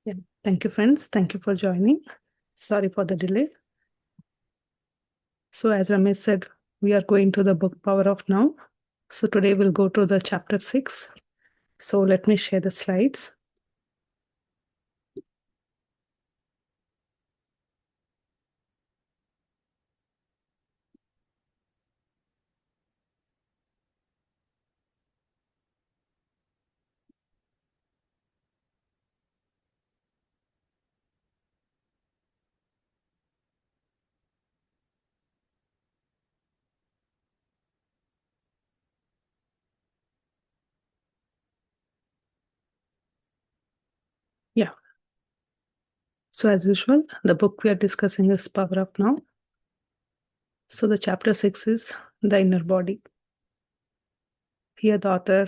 Yeah. Thank you, friends. Thank you for joining. Sorry for the delay. So, as Ramesh said, we are going to the book Power of Now. So, today we'll go to the chapter 6. So, let me share the slides. Yeah. So, as usual, the book we are discussing is Power of Now. So, the chapter 6 is the inner body. Here, the author,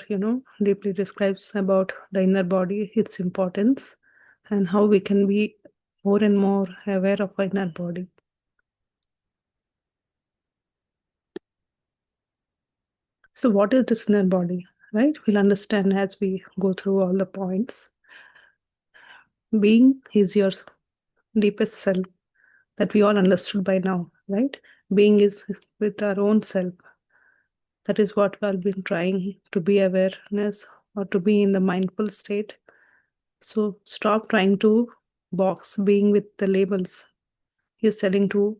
deeply describes about the inner body, its importance, and how we can be more and more aware of our inner body. So, what is this inner body? Right? We'll understand as we go through all the points. Being is your deepest self that we all understood by now, right? Being is with our own self. That is what we have been trying to be awareness or to be in the mindful state. So stop trying to box being with the labels. He's telling to,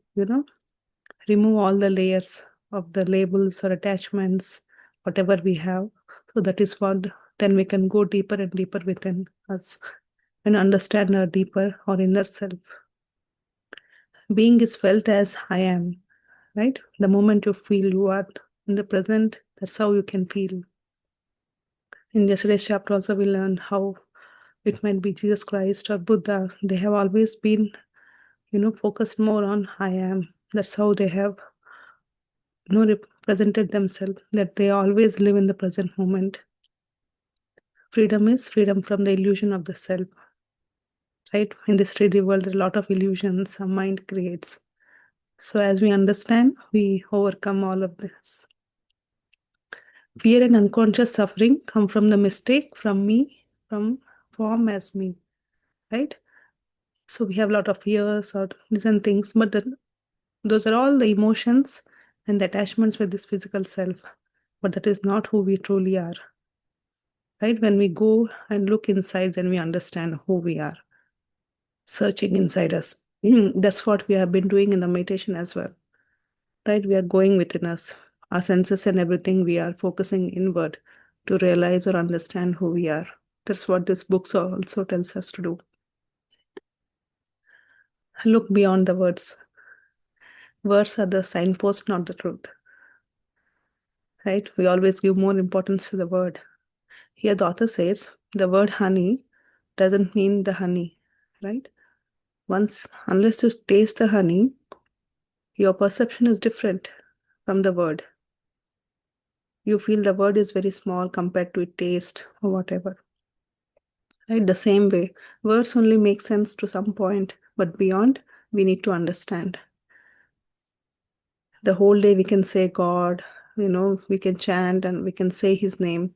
remove all the layers of the labels or attachments, whatever we have. So that is what then we can go deeper and deeper within us and understand our deeper or inner self. Being is felt as I am, right? The moment you feel you are in the present, that's how you can feel. In yesterday's chapter, also, we learned how it might be Jesus Christ or Buddha. They have always been, focused more on I am. That's how they have, represented themselves, that they always live in the present moment. Freedom is freedom from the illusion of the self, right? In this 3D world, there are a lot of illusions our mind creates. So as we understand, we overcome all of this. Fear and unconscious suffering come from the mistake from me, from form as me, right? So we have a lot of fears or different things, but those are all the emotions and the attachments with this physical self. But that is not who we truly are, right? When we go and look inside, then we understand who we are, searching inside us. That's what we have been doing in the meditation as well, right? We are going within us, our senses and everything, we are focusing inward to realize or understand who we are. That's what this book also tells us to do. Look beyond the words. Words are the signpost, not the truth, right? We always give more importance to the word. Here, the author says the word honey doesn't mean the honey, right? Unless you taste the honey, your perception is different from the word. You feel the word is very small compared to its taste or whatever. Right? The same way, words only make sense to some point, but beyond, we need to understand. The whole day we can say God, we can chant and we can say His name,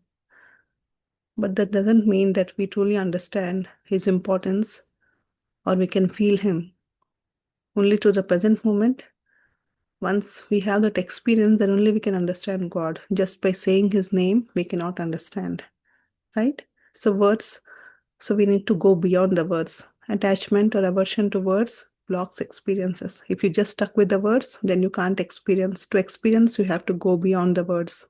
but that doesn't mean that we truly understand His importance or we can feel Him. Only to the present moment, once we have that experience, then only we can understand God. Just by saying His name, we cannot understand, right? So words, so we need to go beyond the words. Attachment or aversion to words blocks experiences. If you just stuck with the words, then you can't experience. To experience, you have to go beyond the words.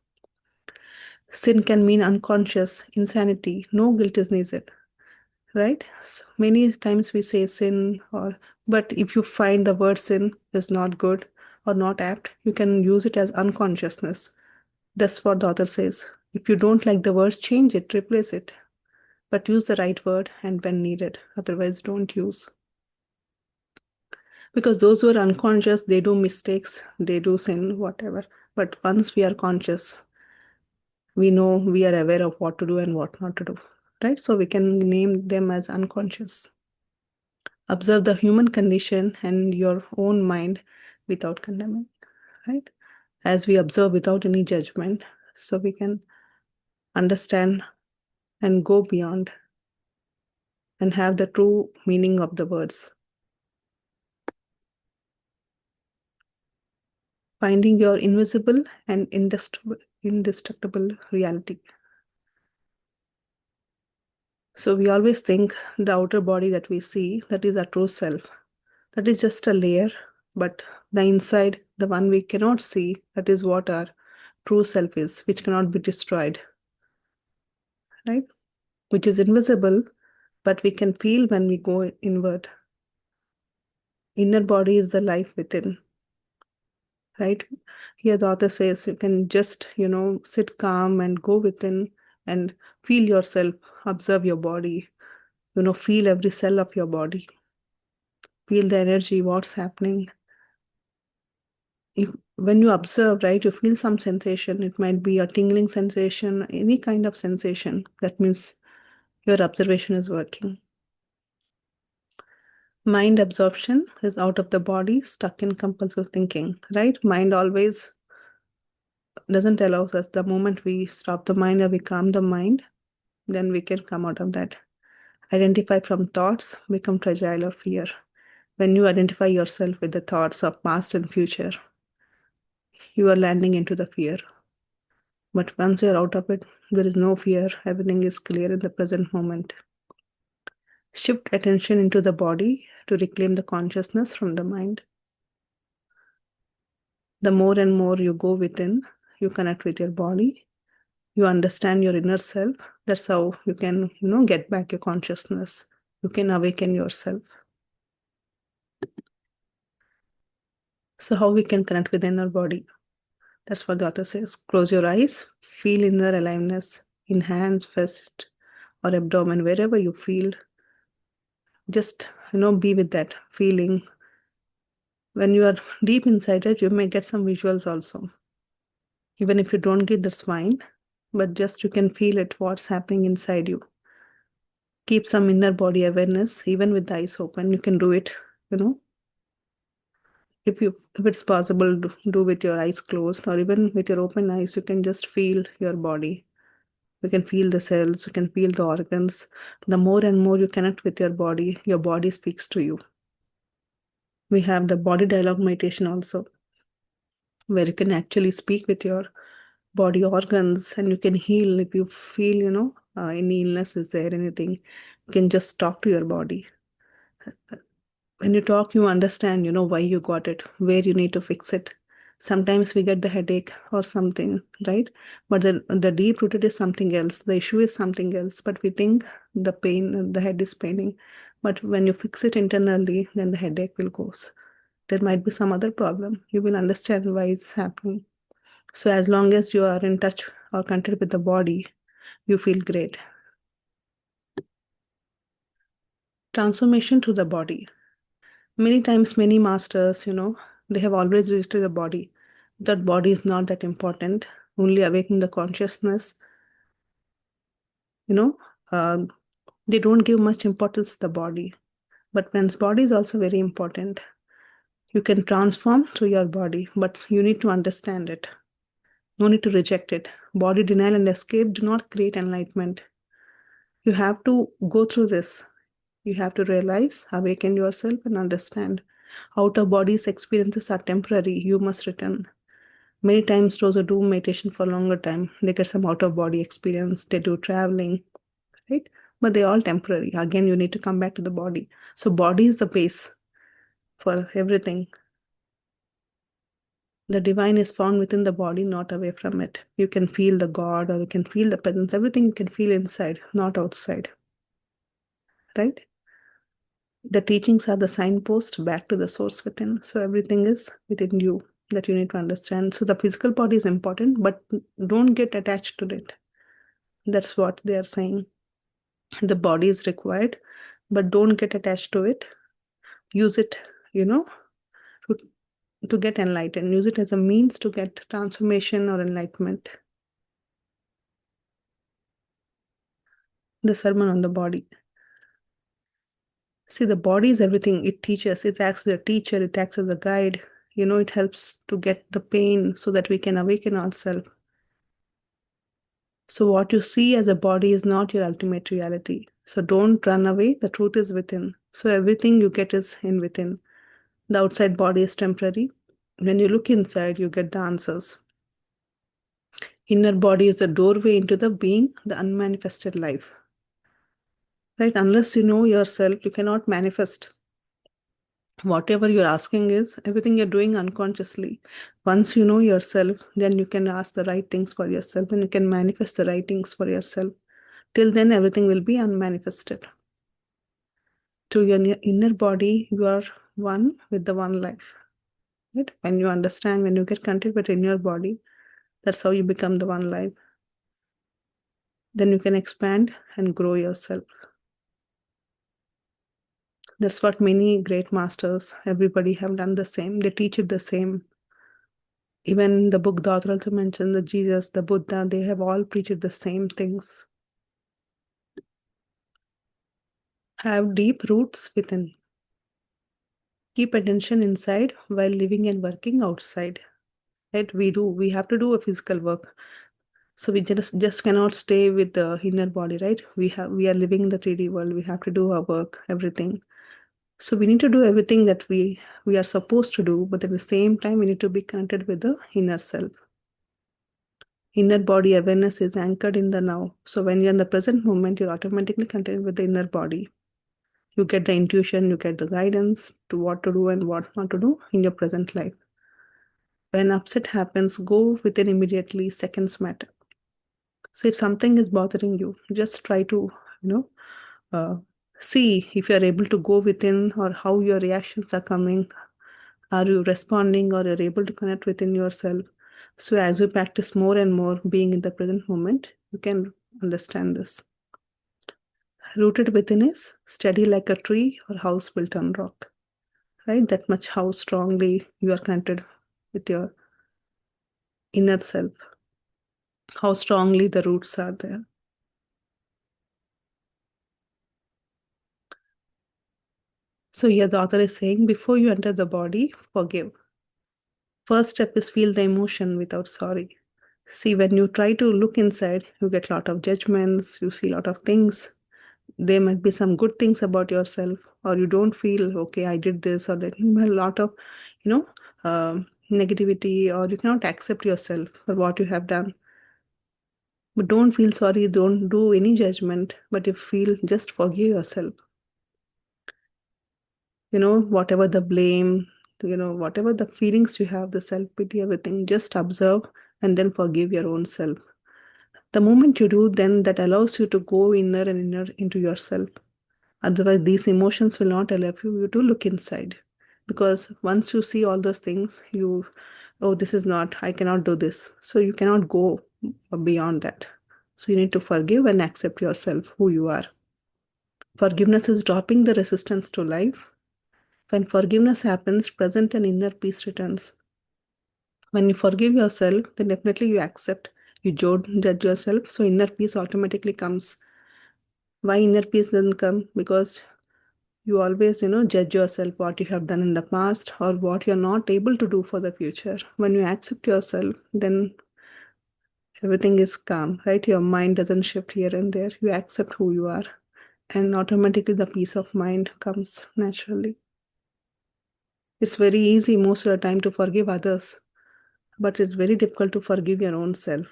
Sin can mean unconscious, insanity. No guilt is needed, right? So many times we say sin, but if you find the word sin is not good or not apt, you can use it as unconsciousness. That's what the author says. If you don't like the words, change it, replace it, but use the right word and when needed. Otherwise, don't use. Because those who are unconscious, they do mistakes, they do sin, whatever. But once we are conscious, we know, we are aware of what to do and what not to do, right? So we can name them as unconscious. Observe the human condition and your own mind without condemning, right? As we observe without any judgment, so we can understand and go beyond. and have the true meaning of the words. Finding your invisible and indestructible reality. So we always think the outer body that we see, that is our true self. That is just a layer, but the inside, the one we cannot see, that is what our true self is, which cannot be destroyed, right? Which is invisible, but we can feel when we go inward. Inner body is the life within, right? Here the author says you can just, sit calm and go within and feel yourself, observe your body, feel every cell of your body, feel the energy, what's happening. When you observe, right, you feel some sensation. It might be a tingling sensation, any kind of sensation. That means your observation is working. Mind absorption is out of the body, stuck in compulsive thinking, right? Mind always doesn't allow us. The moment we stop the mind or we calm the mind, then we can come out of that. Identify from thoughts, become fragile or fear. When you identify yourself with the thoughts of past and future, you are landing into the fear. But once you're out of it, there is no fear. Everything is clear in the present moment. Shift attention into the body to reclaim the consciousness from the mind. The more and more you go within, you connect with your body, you understand your inner self. That's how you can, get back your consciousness. You can awaken yourself. So how we can connect with the inner body? That's what the author says. Close your eyes, feel inner aliveness in hands, fist, or abdomen, wherever you feel. Just, be with that feeling. When you are deep inside it, you may get some visuals also. Even if you don't get, that's fine. But just you can feel it, what's happening inside you. Keep some inner body awareness, even with the eyes open. You can do it, if it's possible, do with your eyes closed, or even with your open eyes. You can just feel your body. You can feel the cells, you can feel the organs. The more and more you connect with your body speaks to you. We have the body dialogue meditation also, where you can actually speak with your body organs and you can heal. If you feel, any illness is there, anything, you can just talk to your body. When you talk, you understand, why you got it, where you need to fix it. Sometimes we get the headache or something, right? But the deep rooted is something else. The issue is something else. But we think the head is paining. But when you fix it internally, then the headache will go. There might be some other problem. You will understand why it's happening. So as long as you are in touch or connected with the body, you feel great. Transformation to the body. Many times, many masters, they have always reached to the body. That body is not that important. Only awakening the consciousness, you know, um, they don't give much importance to the body. But one's body is also very important. You can transform through your body, but you need to understand it. No need to reject it. Body denial and escape do not create enlightenment. You have to go through this. You have to realize, awaken yourself, and understand. Outer body's experiences are temporary. You must return. Many times, those who do meditation for a longer time, they get some out of body experience. They do traveling, right? But they're all temporary. Again, you need to come back to the body. So, body is the base for everything. The divine is found within the body, not away from it. You can feel the God or you can feel the presence. Everything you can feel inside, not outside, right? The teachings are the signpost back to the source within. So everything is within you that you need to understand. So the physical body is important, but don't get attached to it. That's what they are saying. The body is required, but don't get attached to it. Use it, to, to get enlightened. Use it as a means to get transformation or enlightenment. The sermon on the body. See, the body is everything. It teaches. It acts as a teacher. It acts as a guide. It helps to get the pain so that we can awaken ourselves. So what you see as a body is not your ultimate reality. So don't run away. The truth is within. So everything you get is in within. The outside body is temporary. When you look inside, you get the answers. Inner body is the doorway into the being, the unmanifested life. Right? Unless you know yourself, you cannot manifest. Whatever you're asking is everything you're doing unconsciously. Once you know yourself, then you can ask the right things for yourself and you can manifest the right things for yourself. Till then, everything will be unmanifested. To your inner body, you are one with the one life. Right? When you understand, when you get connected within your body, that's how you become the one life. Then you can expand and grow yourself. That's what many great masters, everybody have done the same. They teach it the same. Even the book, the author also mentioned the Jesus, the Buddha, they have all preached the same things. Have deep roots within. Keep attention inside while living and working outside. Right? We have to do a physical work. So we just cannot stay with the inner body, right? We are living in the 3D world. We have to do our work, everything. So we need to do everything that we are supposed to do, but at the same time, we need to be connected with the inner self. Inner body awareness is anchored in the now. So when you're in the present moment, you're automatically connected with the inner body. You get the intuition, you get the guidance to what to do and what not to do in your present life. When upset happens, go within immediately, seconds matter. So if something is bothering you, just try to, uh, see if you're able to go within or how your reactions are coming. Are you responding or you're able to connect within yourself? So as you practice more and more being in the present moment, you can understand this. Rooted within is steady like a tree or house built on rock. Right? That much how strongly you are connected with your inner self, how strongly the roots are there. So here the author is saying, before you enter the body, forgive. First step is feel the emotion without sorry. See, when you try to look inside, you get a lot of judgments, you see a lot of things. There might be some good things about yourself, or you don't feel, okay, I did this, or that you have a lot of, you know, negativity, or you cannot accept yourself for what you have done. But don't feel sorry, don't do any judgment, but if feel, just forgive yourself. Whatever the blame, whatever the feelings you have, the self-pity, everything, just observe and then forgive your own self. The moment you do, then that allows you to go inner and inner into yourself. Otherwise, these emotions will not allow you to look inside. Because once you see all those things, oh, this is not, I cannot do this. So you cannot go beyond that. So you need to forgive and accept yourself, who you are. Forgiveness is dropping the resistance to life. When forgiveness happens, present and inner peace returns. When you forgive yourself, then definitely you accept. You don't judge yourself, so inner peace automatically comes. Why inner peace doesn't come? Because you always, judge yourself what you have done in the past or what you're not able to do for the future. When you accept yourself, then everything is calm, right? Your mind doesn't shift here and there. You accept who you are, and automatically the peace of mind comes naturally. It's very easy most of the time to forgive others, but it's very difficult to forgive your own self.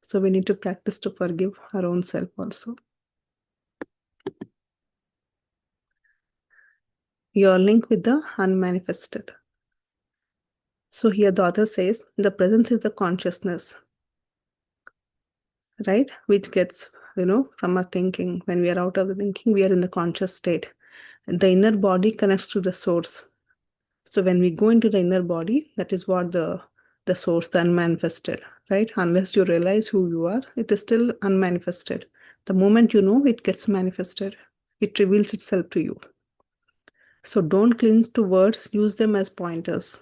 So we need to practice to forgive our own self also. Your link with the unmanifested. So here the author says the presence is the consciousness, right? Which gets, from our thinking. When we are out of the thinking, we are in the conscious state. And the inner body connects to the source. So when we go into the inner body, that is what the source, the unmanifested, right? Unless you realize who you are, it is still unmanifested. The moment you know, it gets manifested. It reveals itself to you. So don't cling to words, use them as pointers.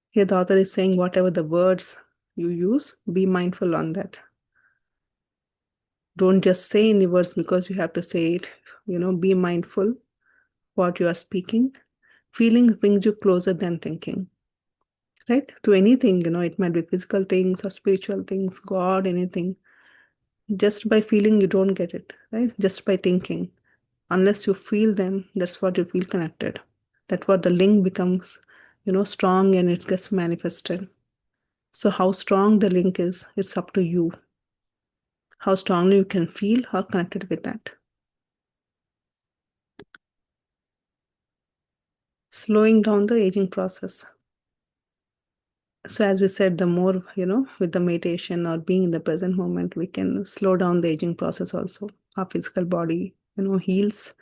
Here the author is saying whatever the words you use, be mindful on that. Don't just say any words because you have to say it. Be mindful what you are speaking. Feeling brings you closer than thinking. Right? To anything, it might be physical things or spiritual things, God, anything. Just by feeling, you don't get it, right? Just by thinking. Unless you feel them, that's what you feel connected. That's what the link becomes, strong and it gets manifested. So how strong the link is, it's up to you. How strongly you can feel or connected with that. Slowing down the aging process. So as we said, the more, with the meditation or being in the present moment, we can slow down the aging process also. Our physical body, heals.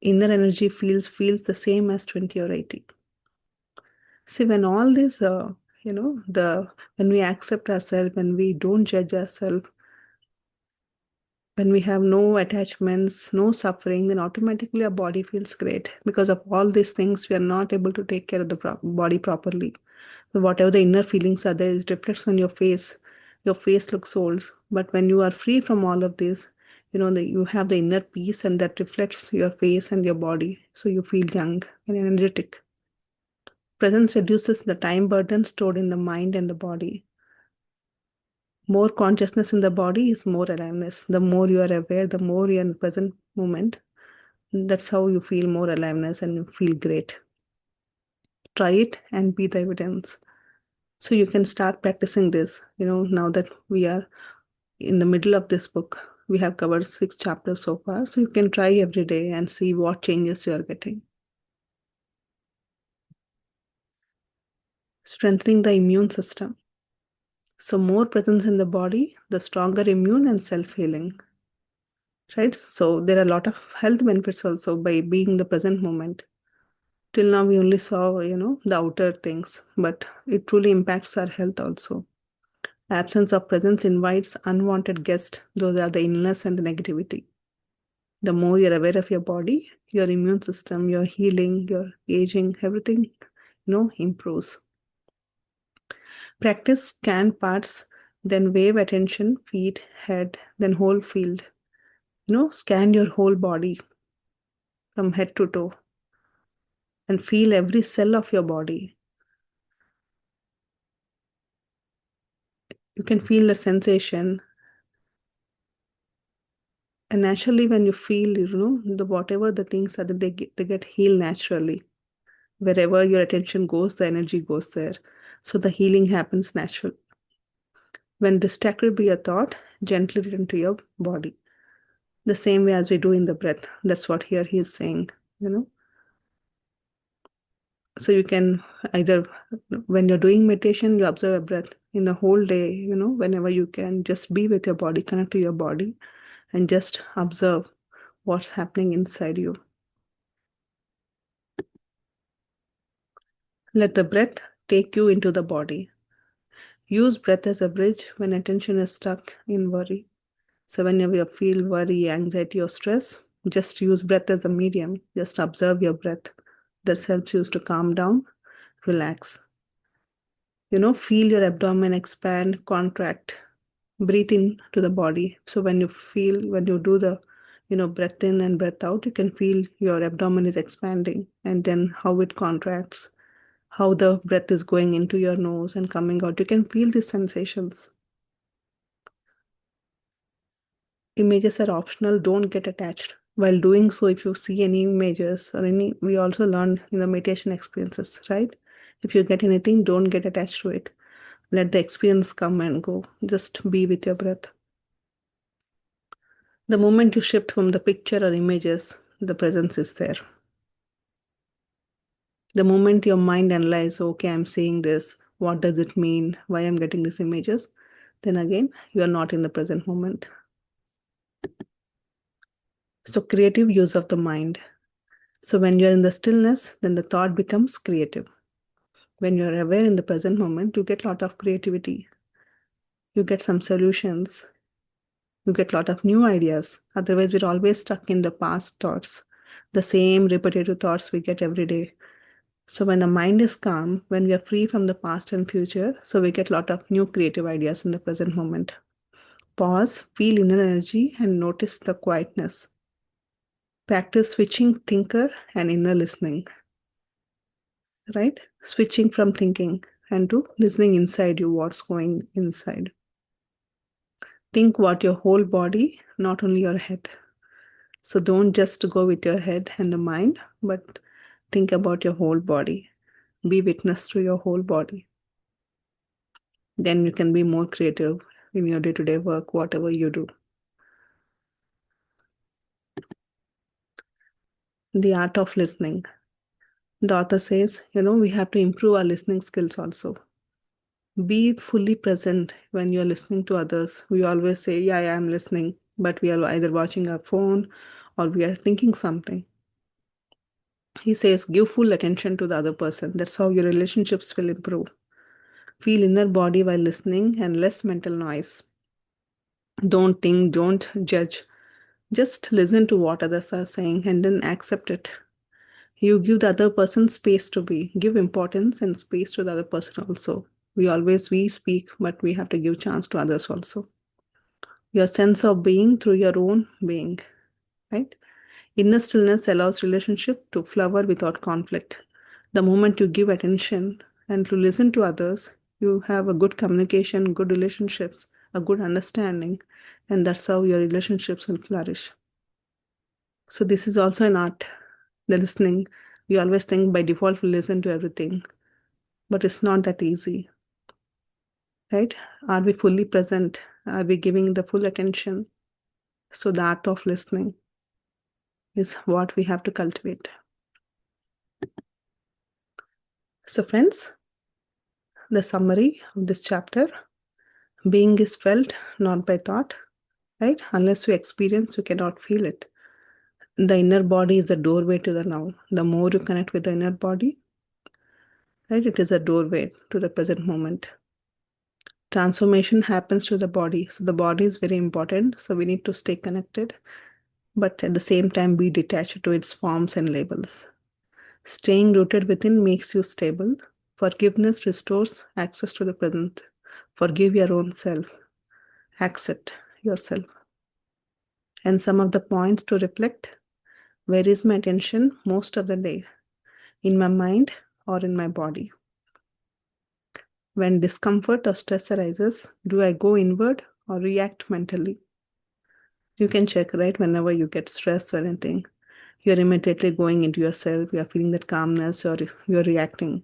Inner energy feels the same as 20 or 80. See, when all this, when we accept ourselves, when we don't judge ourselves, when we have no attachments, no suffering, then automatically our body feels great. Because of all these things, we are not able to take care of the body properly. So whatever the inner feelings are there, it reflects on your face. Your face looks old. But when you are free from all of this, you have the inner peace and that reflects your face and your body. So you feel young and energetic. Presence reduces the time burden stored in the mind and the body. More consciousness in the body is more aliveness. The more you are aware, the more you are in the present moment. That's how you feel more aliveness and you feel great. Try it and be the evidence. So you can start practicing this, now that we are in the middle of this book. We have covered 6 chapters so far. So you can try every day and see what changes you are getting. Strengthening the immune system. So more presence in the body, the stronger immune and self-healing. Right? So there are a lot of health benefits also by being the present moment. Till now, we only saw, the outer things, but it truly impacts our health also. Absence of presence invites unwanted guests. Those are the illness and the negativity. The more you're aware of your body, your immune system, your healing, your aging, everything, improves. Practice scan parts, then wave attention, feet, head, then whole field. Scan your whole body from head to toe and feel every cell of your body. You can feel the sensation. And naturally, when you feel, the whatever the things are, that they get healed naturally. Wherever your attention goes, the energy goes there. So the healing happens naturally. When distracted by your thought, gently return to your body. The same way as we do in the breath. That's what here he is saying, So you can either, when you're doing meditation, you observe your breath in the whole day, whenever you can, just be with your body, connect to your body, and just observe what's happening inside you. Let the breath take you into the body. Use breath as a bridge when attention is stuck in worry. So whenever you feel worry, anxiety, or stress, just use breath as a medium. Just observe your breath. That helps you to calm down, relax. Feel your abdomen expand, contract. Breathe in to the body. So when you do the, breath in and breath out, you can feel your abdomen is expanding and then how it contracts, how the breath is going into your nose and coming out. You can feel these sensations. Images are optional, don't get attached. While doing so, if you see any images or we also learned in the meditation experiences, right? If you get anything, don't get attached to it. Let the experience come and go. Just be with your breath. The moment you shift from the picture or images, the presence is there. The moment your mind analyzes, okay, I'm seeing this, what does it mean? Why I'm getting these images? Then again, you are not in the present moment. So creative use of the mind. So when you're in the stillness, then the thought becomes creative. When you're aware in the present moment, you get a lot of creativity. You get some solutions. You get a lot of new ideas. Otherwise, we're always stuck in the past thoughts, the same repetitive thoughts we get every day. So when the mind is calm, when we are free from the past and future, so we get a lot of new creative ideas in the present moment. Pause, feel inner energy, and notice the quietness. Practice switching thinker and inner listening, right? Switching from thinking and to listening inside you, what's going inside. Think what your whole body, not only your head. So don't just go with your head and the mind, but think about your whole body. Be witness to your whole body. Then you can be more creative in your day-to-day work, whatever you do. The art of listening. The author says, we have to improve our listening skills also. Be fully present when you're listening to others. We always say, yeah, I'm listening, but we are either watching our phone or we are thinking something. He says, give full attention to the other person. That's how your relationships will improve. Feel inner body while listening and less mental noise. Don't think, don't judge. Just listen to what others are saying and then accept it. You give the other person space to be. Give importance and space to the other person also. We speak, but we have to give chance to others also. Your sense of being through your own being, right? Inner stillness allows relationship to flower without conflict. The moment you give attention and to listen to others, you have a good communication, good relationships, a good understanding, and that's how your relationships will flourish. So this is also an art, the listening. We always think by default we listen to everything, but it's not that easy, right? Are we fully present? Are we giving the full attention? So the art of listening is what we have to cultivate. So friends, the summary of this chapter: being is felt, not by thought, right? Unless you experience, you cannot feel it. The inner body is the doorway to the now. The more you connect with the inner body, right, it is a doorway to the present moment. Transformation happens to the body. So the body is very important. So we need to stay connected, but at the same time be detached to its forms and labels. Staying rooted within makes you stable. Forgiveness restores access to the present. Forgive your own self. Accept yourself. And some of the points to reflect: where is my attention most of the day? In my mind or in my body? When discomfort or stress arises, do I go inward or react mentally? You can check, right? Whenever you get stressed or anything, you're immediately going into yourself, you're feeling that calmness, or you're reacting.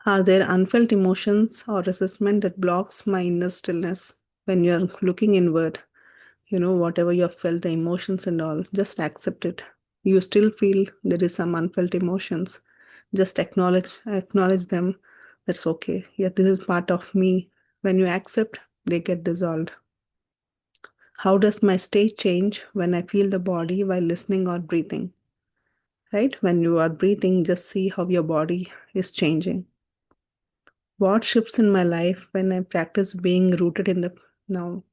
Are there unfelt emotions or resentment that blocks my inner stillness? When you're looking inward, whatever you have felt, the emotions and all, just accept it. You still feel there is some unfelt emotions. Just acknowledge them. That's okay. Yeah, this is part of me. When you accept, they get dissolved. How does my state change when I feel the body while listening or breathing? Right? When you are breathing, just see how your body is changing. What shifts in my life when I practice being rooted in the now?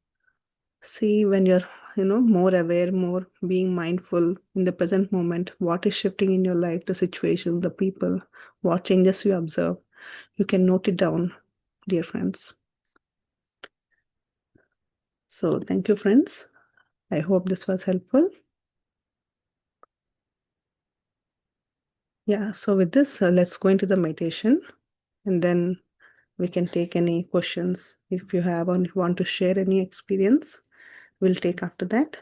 See, when you're, more aware, more being mindful in the present moment, what is shifting in your life, the situation, the people, what changes you observe. You can note it down, dear friends. So thank you, friends. I hope this was helpful. Yeah, so with this, let's go into the meditation, and then we can take any questions if you have or if you want to share any experience. We'll take after that.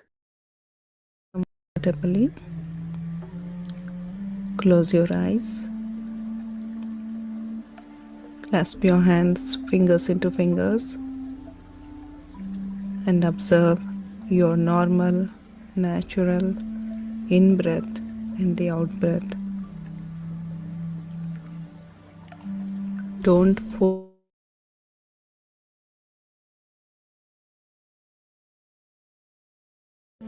Comfortably, close your eyes, clasp your hands, fingers into fingers, and observe your normal, natural in-breath and the out-breath. Don't force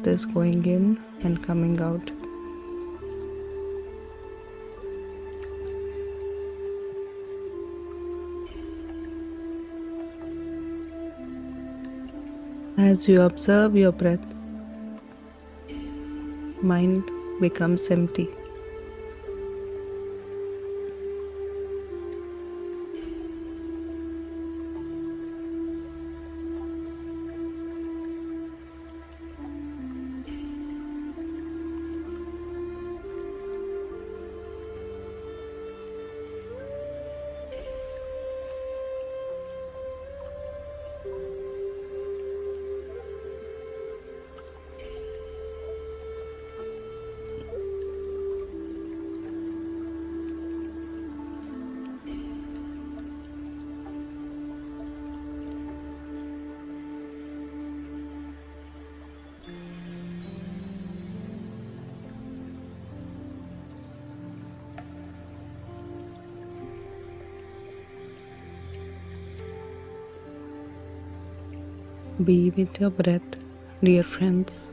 this going in and coming out. As you observe your breath, mind becomes empty. Be with your breath, dear friends.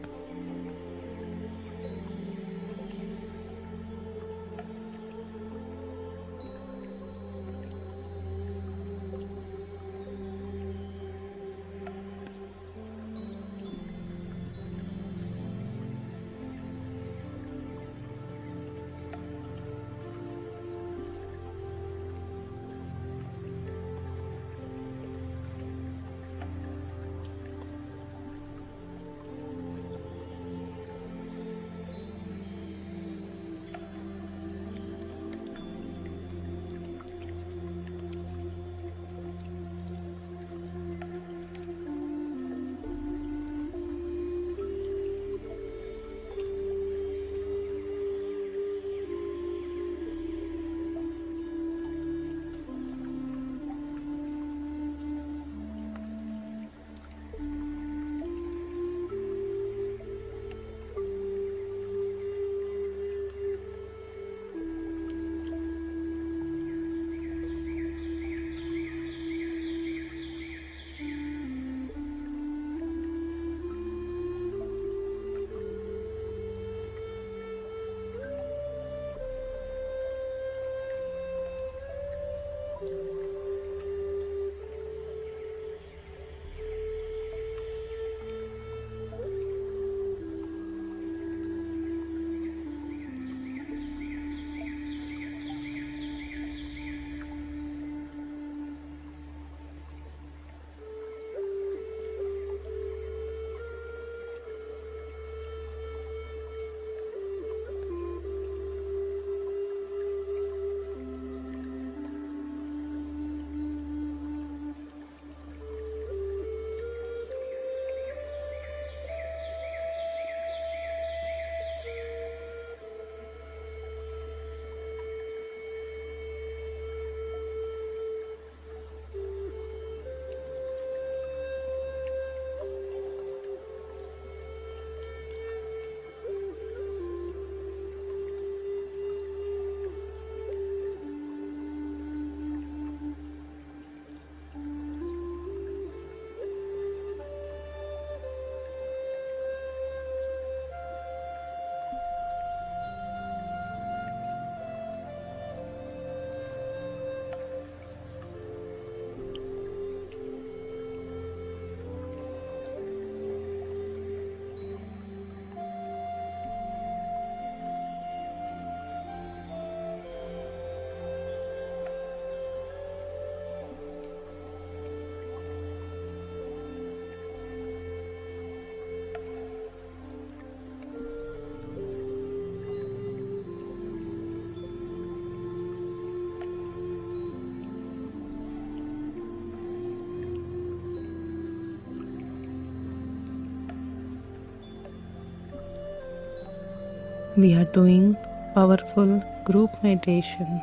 We are doing powerful group meditation.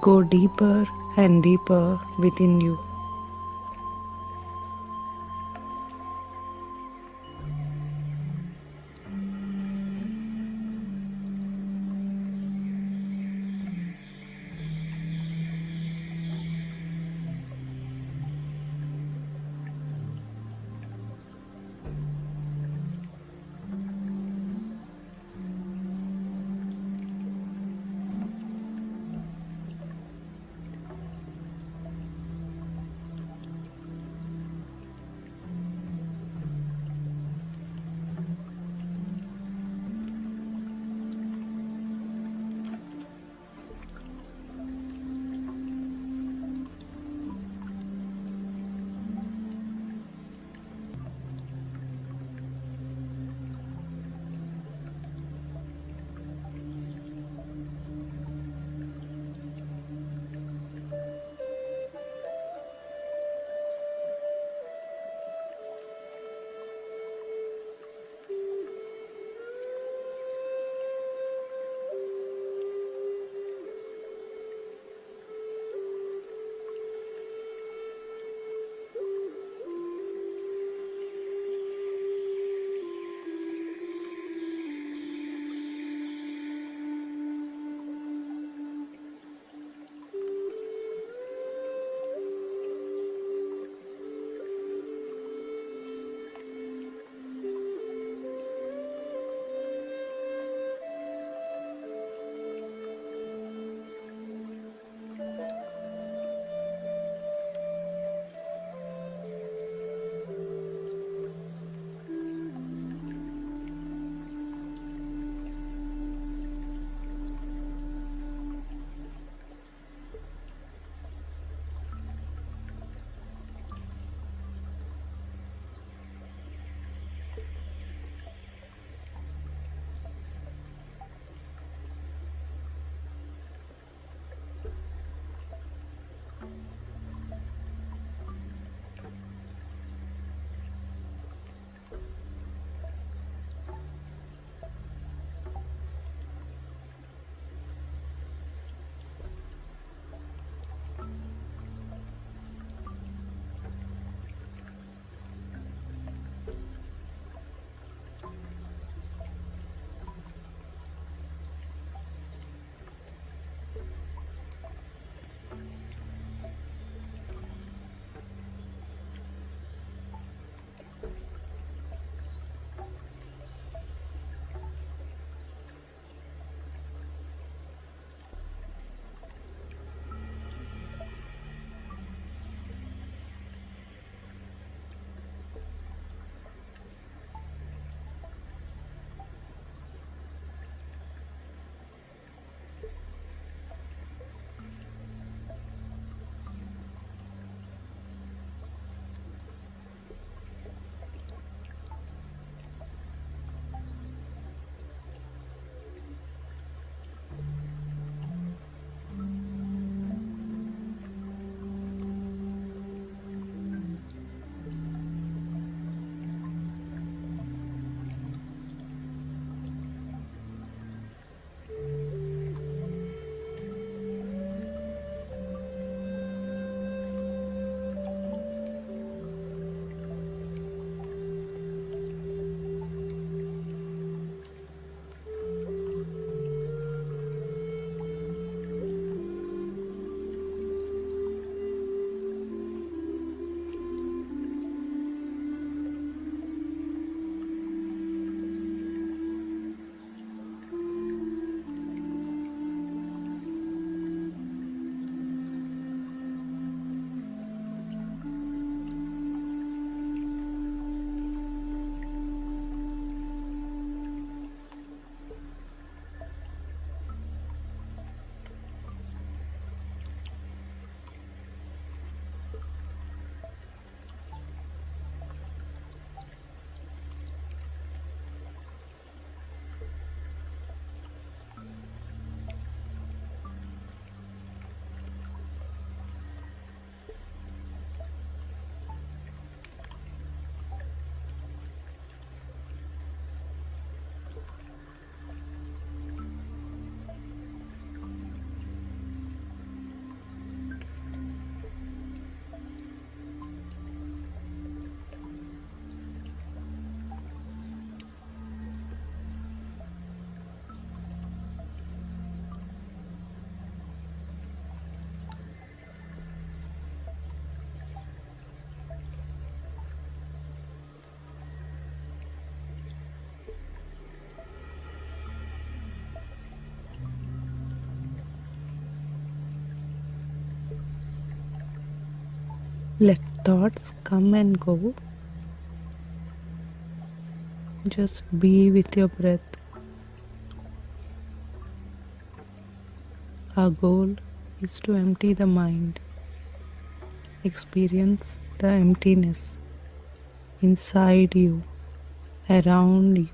Go deeper and deeper within you. Let thoughts come and go. Just be with your breath. Our goal is to empty the mind, experience the emptiness inside you, around you.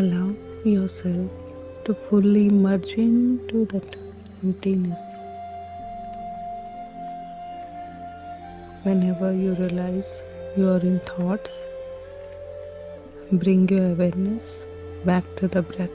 Allow yourself to fully merge into that emptiness. Whenever you realize you are in thoughts, bring your awareness back to the breath.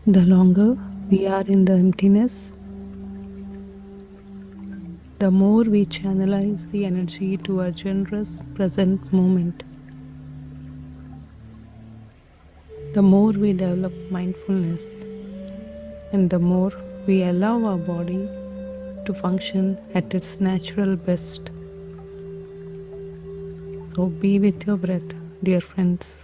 The longer we are in the emptiness, the more we channelize the energy to a generous present moment. The more we develop mindfulness, and the more we allow our body to function at its natural best. So be with your breath, dear friends.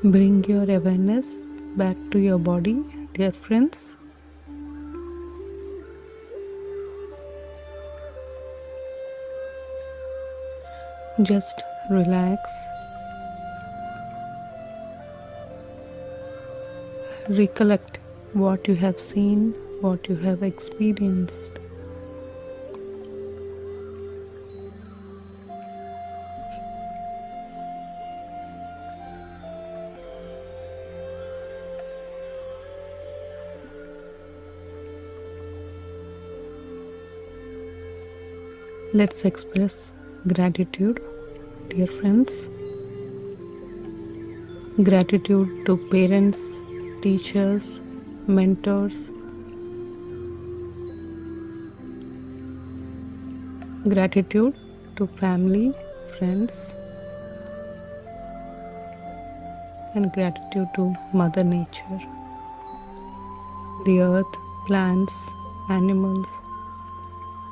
Bring your awareness back to your body, dear friends. Just relax. Recollect what you have seen, what you have experienced. Let's express gratitude, dear friends. Gratitude to parents, teachers, mentors. Gratitude to family, friends. And gratitude to Mother Nature, the earth, plants, animals,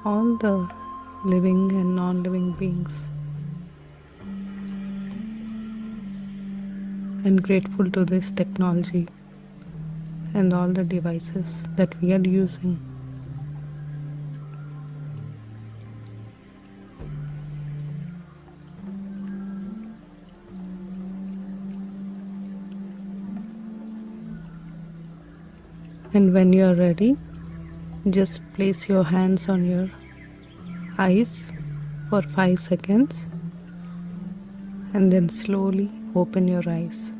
all the living and non-living beings. And grateful to this technology and all the devices that we are using. And when you are ready, just place your hands on your eyes for 5 seconds and then slowly open your eyes.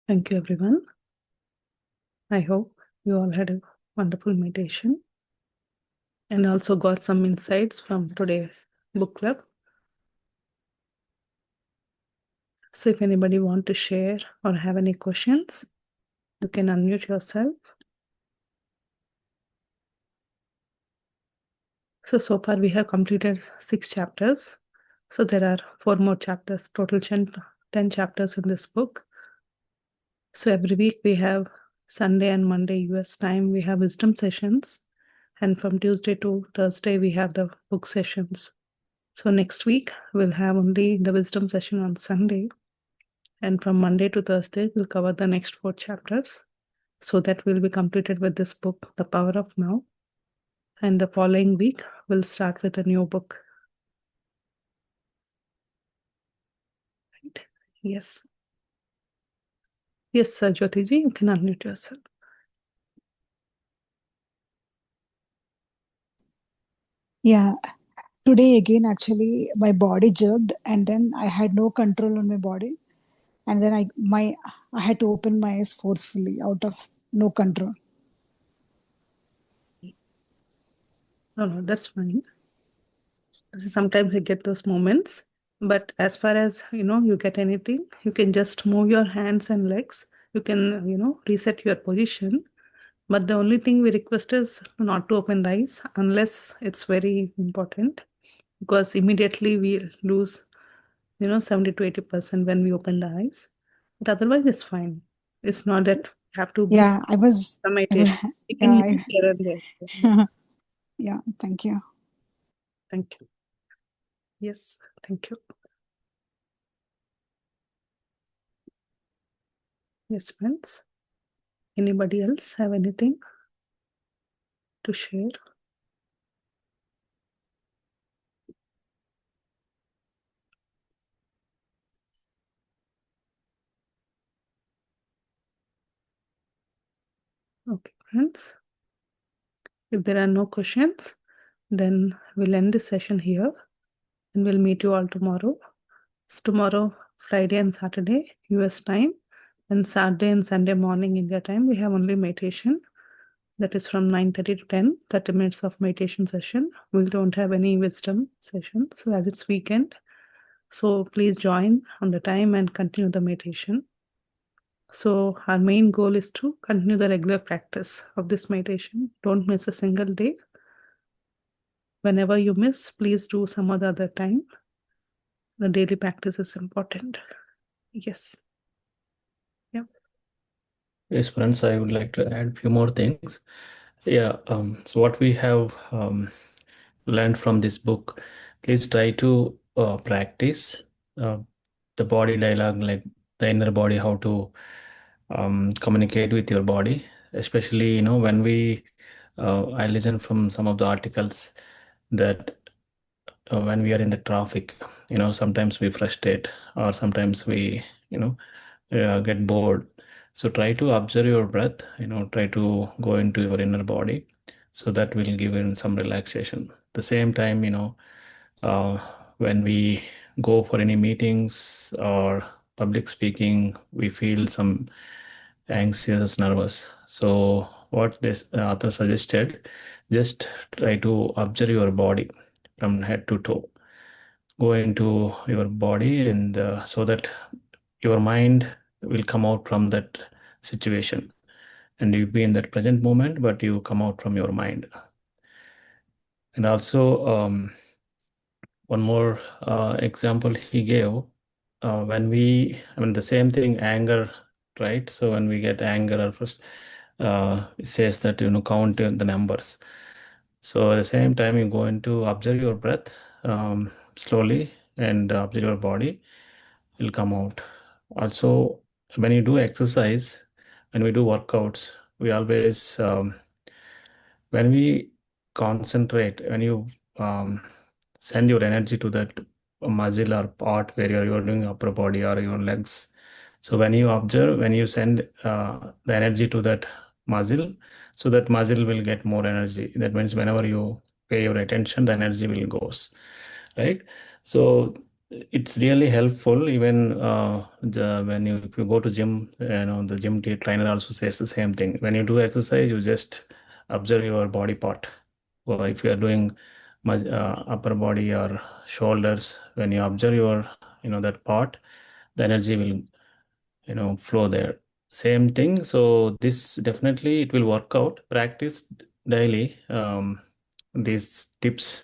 Thank you, everyone. I hope you all had a wonderful meditation and also got some insights from today's book club. So if anybody want to share or have any questions, you can unmute yourself. So far we have completed 6 chapters. So there are 4 more chapters, total 10 chapters in this book. So every week we have Sunday and Monday US time, we have wisdom sessions. And from Tuesday to Thursday, we have the book sessions. So next week, we'll have only the wisdom session on Sunday. And from Monday to Thursday, we'll cover the next 4 chapters. So that will be completed with this book, The Power of Now. And the following week, we'll start with a new book. Right? Yes. Yes, sir, Jyotiji, you can unmute yourself. Yeah, today again, actually, my body jerked, and then I had no control on my body, and then I had to open my eyes forcefully out of no control. No, that's fine. Sometimes you get those moments, but as far as you get anything, you can just move your hands and legs. You can reset your position, but the only thing we request is not to open the eyes unless it's very important, because immediately we lose 70 to 80% when we open the eyes, but otherwise it's fine. It's not that you have to be Yeah, I was meditation. You can yeah, use here and there. yeah. Thank you. Thank you. Yes, thank you. Yes, friends, anybody else have anything to share? Okay, friends. If there are no questions, then we'll end this session here and we'll meet you all tomorrow. It's tomorrow, Friday and Saturday, US time, and Saturday and Sunday morning, India time, we have only meditation. That is from 9:30 to 10, 30 minutes of meditation session. We don't have any wisdom session. So as it's weekend, so please join on the time and continue the meditation. So our main goal is to continue the regular practice of this meditation. Don't miss a single day. Whenever you miss, please do some other time. The daily practice is important. Yes. Yeah. Yes, friends, I would like to add a few more things. Yeah, so what we have learned from this book, please try to practice uh, the body dialogue, like the inner body, how to communicate with your body, especially, when I listen from some of the articles that when we are in the traffic, sometimes we frustrate, or sometimes we, get bored. So try to observe your breath, try to go into your inner body, so that will give you some relaxation. The same time, uh, when we go for any meetings or public speaking, we feel some anxious, nervous. So what this author suggested, just try to observe your body from head to toe. Go into your body, and so that your mind will come out from that situation, and you be in that present moment, but you come out from your mind. And also, one more example he gave, when I mean, the same thing, anger, right? So when we get anger or first, it says that, count the numbers. So at the same time, you go into observe your breath slowly, and observe your body will come out. Also, when you do exercise, when we do workouts, we always, when we concentrate, when you um, send your energy to that muscle or part where you're doing upper body or your legs. So when you observe, when you send the energy to that muscle, so that muscle will get more energy. That means whenever you pay your attention, the energy will goes, right? So it's really helpful. Even when you if you go to gym, the gym trainer also says the same thing. When you do exercise, you just observe your body part. Well, if you are doing upper body or shoulders, when you observe your that part, the energy will flow there. Same thing. So this definitely it will work out. Practice daily these tips,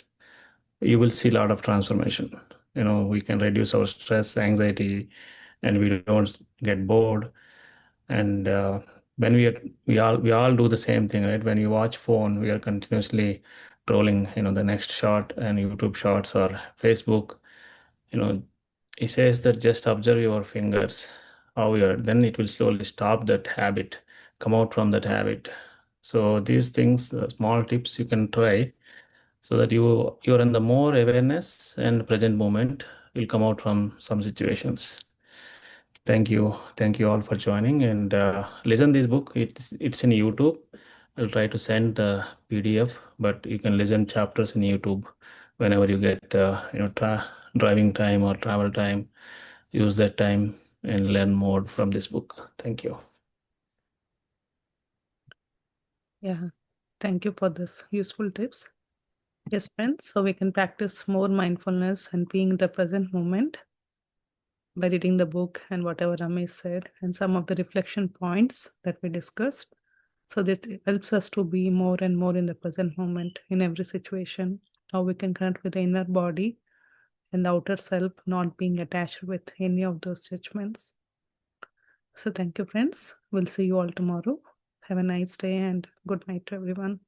you will see a lot of transformation. We can reduce our stress, anxiety, and we don't get bored. And when we all do the same thing, right? When you watch phone, we are continuously trolling, the next shot and YouTube shorts or Facebook. you know he says that just observe your fingers, how you're, then it will slowly stop that habit, come out from that habit. So these things, small tips you can try, so that you're in the more awareness and present moment will come out from some situations. Thank you all for joining, and listen this book. It's in YouTube. I'll try to send the PDF, but you can listen chapters in YouTube whenever you get driving time or travel time. Use that time and learn more from this book. Thank you. Yeah. Thank you for this useful tips. Yes, friends. So we can practice more mindfulness and being in the present moment by reading the book and whatever Ramesh said and some of the reflection points that we discussed. So that it helps us to be more and more in the present moment in every situation. How we can connect with the inner body and the outer self, not being attached with any of those judgments. So thank you, friends. We'll see you all tomorrow. Have a nice day and good night to everyone.